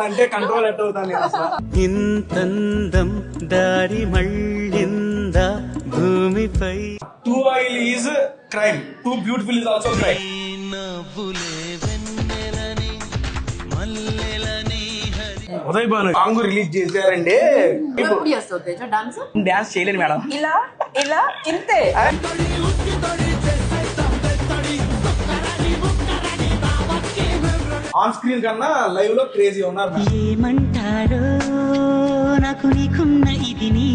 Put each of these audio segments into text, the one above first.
అంటే control at అవుతాను ఇంతందం దారి మళ్ళిందా భూమిపై two oil is crime, two beautiful is also crime. Uday Bhanu song release చేశారండి. డాన్స్ చేయలేను మేడం. ఇలా ఇలా ఇంతే. ఆన్ స్క్రీన్ కన్నా లైవ్ లో క్రేజీ ఉన్నారు. ఏమంటారో నాకు నీకున్న ఇది నీ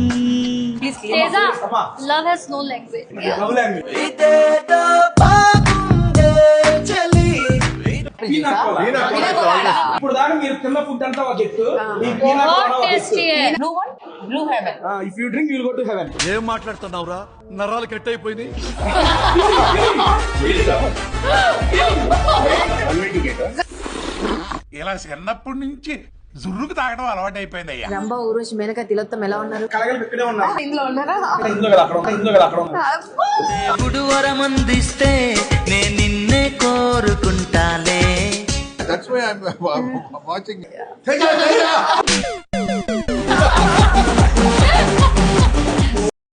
love has no language. Love language. ఇప్పుడు దాకా మీరు తిన్న ఫుడ్ అంతా ఒక ఎత్తు. Blue heaven. If you drink you'll go to heaven. ఏం మాట్లాడుతున్నావురా, నరాలు కట్ అయిపోయింది. ఇలా చిన్నప్పటి నుంచి జుర్రుకు తాగడం అలవాటు అయిపోయింది అయ్యా. రంభ ఊర్వశి మేనక తిలోత్తం ఎలా ఉన్నారు? కలగలి ఇక్కడే ఉన్నారు. ఇందులో ఉన్నారా? ఇందులో కదా అక్కడ ఉన్నారు. ఇందులో కదా అక్కడ ఉన్నారు. దేవుడు వరమందిస్తే నే నిన్నే కోరుకుంటాలే. That's why I'm watching.